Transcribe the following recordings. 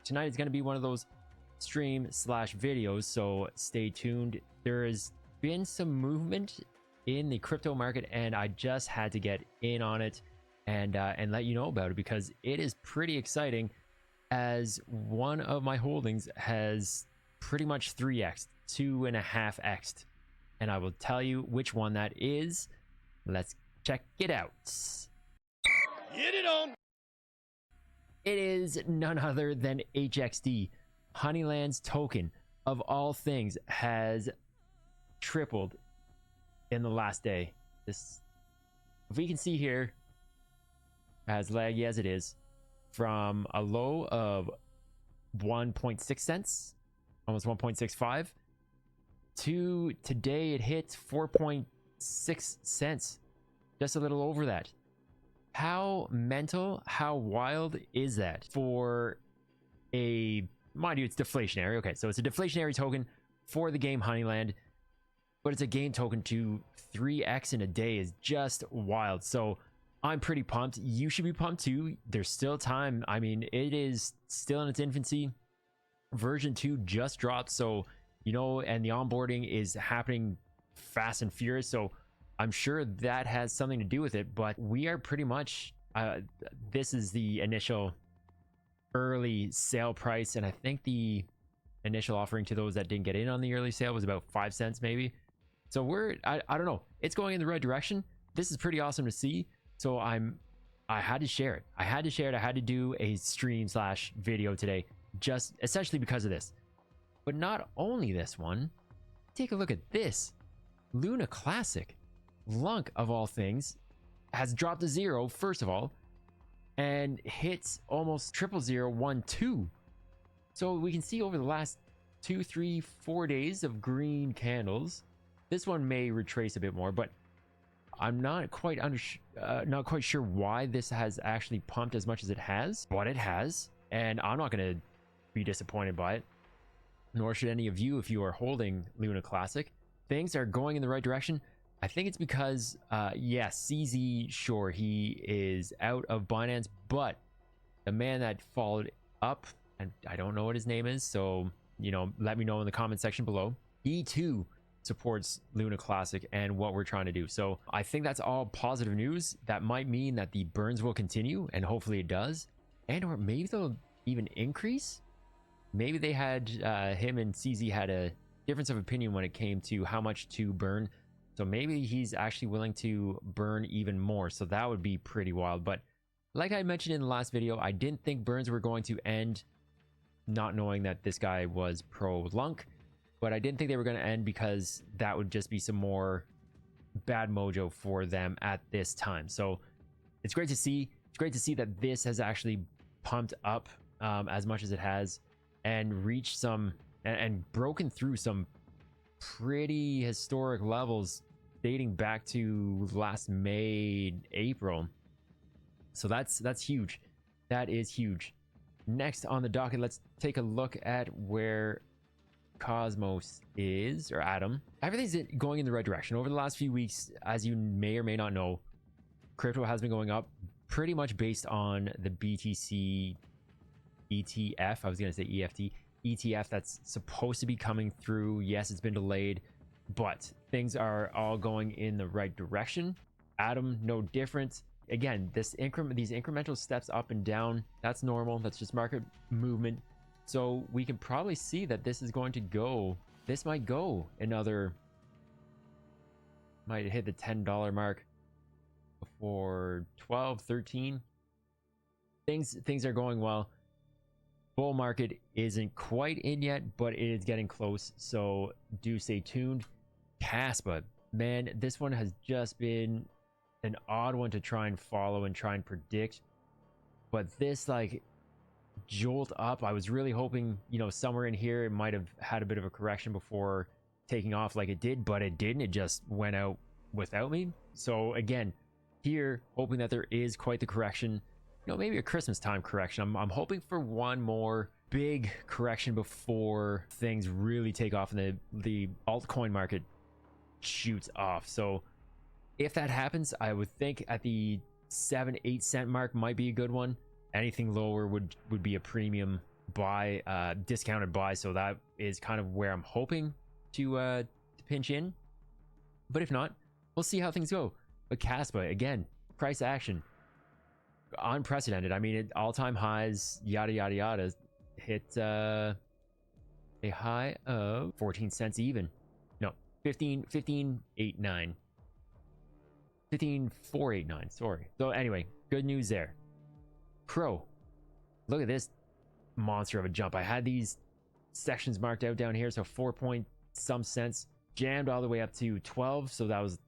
tonight is going to be one of those stream slash videos, so stay tuned. There has been some movement in the crypto market, and I just had to get in on it and let you know about it because it is pretty exciting, as one of my holdings has pretty much 3x, 2.5x, and I will tell you which one that is. Let's check it out. Get it on. It is none other than HXD. Honeyland's token, of all things, has tripled in the last day. This, if we can see here, as laggy as it is, from a low of 1.6 cents, almost 1.65, to today it hits 4.6 cents, just a little over that. How mental, how wild is that for a, mind you, it's deflationary. Okay, so it's a deflationary token for the game Honeyland, but it's a game token to 3x in a day is just wild. So I'm pretty pumped. You should be pumped too. There's still time. I mean, it is still in its infancy. Version 2 just dropped, so you know, and the onboarding is happening fast and furious, so I'm sure that has something to do with it. But we are pretty much this is the initial early sale price, and I think the initial offering to those that didn't get in on the early sale was about 5 cents maybe. So we're I don't know, it's going in the right direction. This is pretty awesome to see. So I had to share it. I had to do a stream slash video today, just essentially because of this. But not only this one, take a look at this. Luna Classic, Lunk of all things, has dropped to 0 first of all, and hits almost 0.0012. So we can see over the last 2, 3, 4 days of green candles. This one may retrace a bit more, but I'm not quite sure why this has actually pumped as much as it has, but it has, and I'm not going to be disappointed by it, nor should any of you if you are holding Luna Classic. Things are going in the right direction. I think it's because yes, CZ, sure, he is out of Binance, but the man that followed up, and I don't know what his name is, so you know, let me know in the comment section below, he too supports Luna Classic and what we're trying to do. So I think that's all positive news. That might mean that the burns will continue, and hopefully it does, and or maybe they'll even increase. Maybe they had him and CZ had a difference of opinion when it came to how much to burn, so maybe he's actually willing to burn even more, so that would be pretty wild. But like I mentioned in the last video, I didn't think burns were going to end, not knowing that this guy was pro Lunk, but I didn't think they were going to end because that would just be some more bad mojo for them at this time. So it's great to see. It's great to see that this has actually pumped up as much as it has, and reached some and broken through some pretty historic levels dating back to last May, April. So that's huge. That is huge. Next on the docket, let's take a look at where Cosmos is, or Atom. Everything's going in the right direction. Over the last few weeks, as you may or may not know, crypto has been going up pretty much based on the BTC ETF. I was going to say EFT. ETF that's supposed to be coming through. Yes, it's been delayed, but things are all going in the right direction. Atom, no different. Again, these incremental steps up and down, that's normal. That's just market movement. So we can probably see that this is going to go, this might go another, might hit the $10 mark before 12, 13. Things are going well. Bull market isn't quite in yet, but it is getting close, so do stay tuned. Kaspa, man, this one has just been an odd one to try and follow and try and predict, but this like jolt up, I was really hoping, you know, somewhere in here it might have had a bit of a correction before taking off like it did, but it didn't. It just went out without me. So again, here hoping that there is quite the correction, you know, maybe a Christmas time correction. I'm hoping for one more big correction before things really take off and the altcoin market shoots off. So if that happens, I would think at the 7-8 cent mark might be a good one. Anything lower would be a premium buy, discounted buy. So that is kind of where I'm hoping to pinch in. But if not, we'll see how things go. But Caspa, again, price action, unprecedented. I mean, all-time highs, yada yada yada, hit a high of 14 cents even. No, 15.89. 15.489. Sorry. So anyway, good news there. Crow, look at this monster of a jump. I had these sections marked out down here, so 4 point some cents, jammed all the way up to 12. So that was,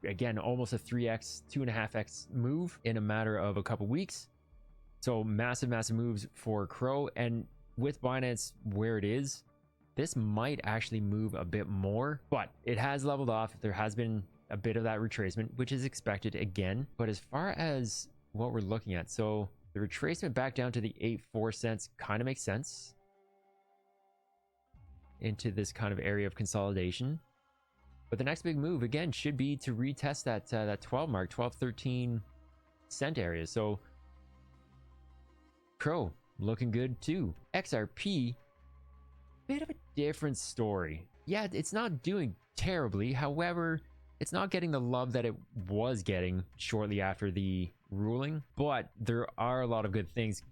again, almost a 3x, 2.5x move in a matter of a couple weeks. So massive moves for Crow. And with Binance where it is, this might actually move a bit more, but it has leveled off. There has been a bit of that retracement, which is expected again. But as far as what we're looking at, so the retracement back down to the 84 cents kind of makes sense into this kind of area of consolidation. But the next big move again should be to retest that 12 mark, 12-13 cent area. So Crow looking good too. XRP, bit of a different story. Yeah, it's not doing terribly. However, it's not getting the love that it was getting shortly after the ruling. But there are a lot of good things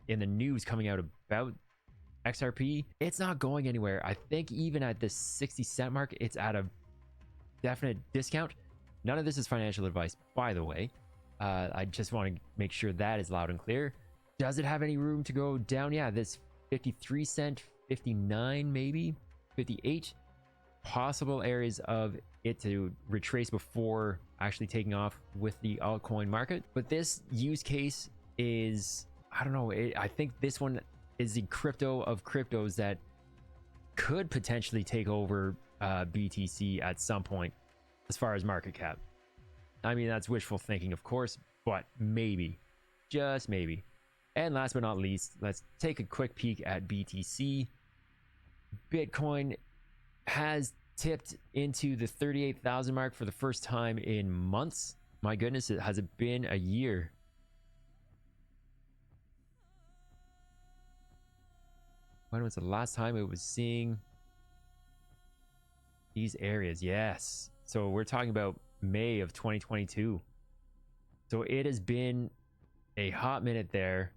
in the news coming out about XRP. It's not going anywhere. I think even at the 60 cent mark, it's at a definite discount. None of this is financial advice, by the way. I just want to make sure that is loud and clear. Does it have any room to go down? Yeah, this 53 cent, 59 maybe, 58 possible areas of it to retrace before actually taking off with the altcoin market. But this use case is, I don't know, I think this one is the crypto of cryptos that could potentially take over BTC at some point as far as market cap. I mean, that's wishful thinking, of course, but maybe, just maybe. And last but not least, let's take a quick peek at BTC. Bitcoin has tipped into the 38,000 mark for the first time in months. My goodness, has it been a year? When was the last time it was seeing these areas? Yes. So we're talking about May of 2022. So it has been a hot minute there.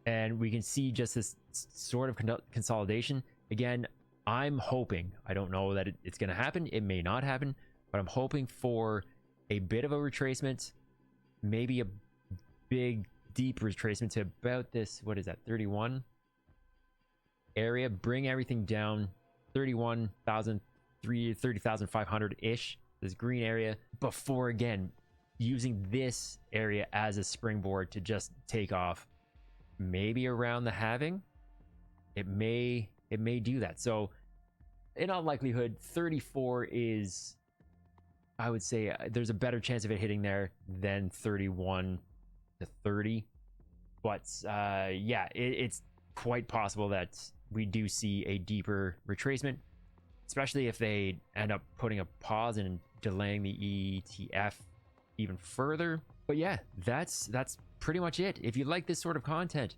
And we can see just this sort of consolidation. Again, I'm hoping, I don't know that it's going to happen. It may not happen, but I'm hoping for a bit of a retracement, maybe a big, deep retracement to about this, what is that, 31 area, bring everything down 31,000, 30,500-ish, this green area, before again, using this area as a springboard to just take off. Maybe around the halving, it may do that. So in all likelihood, 34 is, I would say, there's a better chance of it hitting there than 31 to 30. But yeah, it's quite possible that we do see a deeper retracement, especially if they end up putting a pause and delaying the ETF even further. But yeah, that's pretty much it. If you like this sort of content,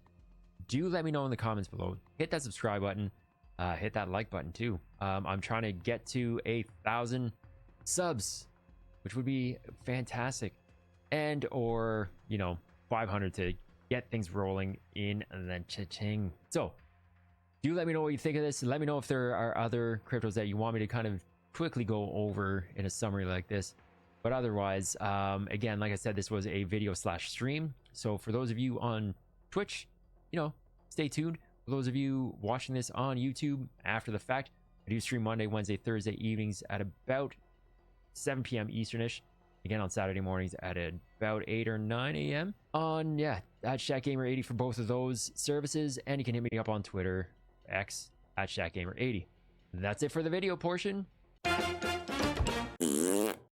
do let me know in the comments below. Hit that subscribe button, hit that like button too. I'm trying to get to 1,000 subs, which would be fantastic, and or 500 to get things rolling in the cha-ching. So do let me know what you think of this. Let me know if there are other cryptos that you want me to kind of quickly go over in a summary like this. But otherwise, again, like I said, this was a video / stream. So for those of you on Twitch, stay tuned. For those of you watching this on YouTube after the fact, I do stream Monday, Wednesday, Thursday evenings at about 7 p.m. Easternish. Again, on Saturday mornings at about 8 or 9 a.m. on, at ShackGamer80 for both of those services. And you can hit me up on Twitter, X, at ShackGamer80. That's it for the video portion.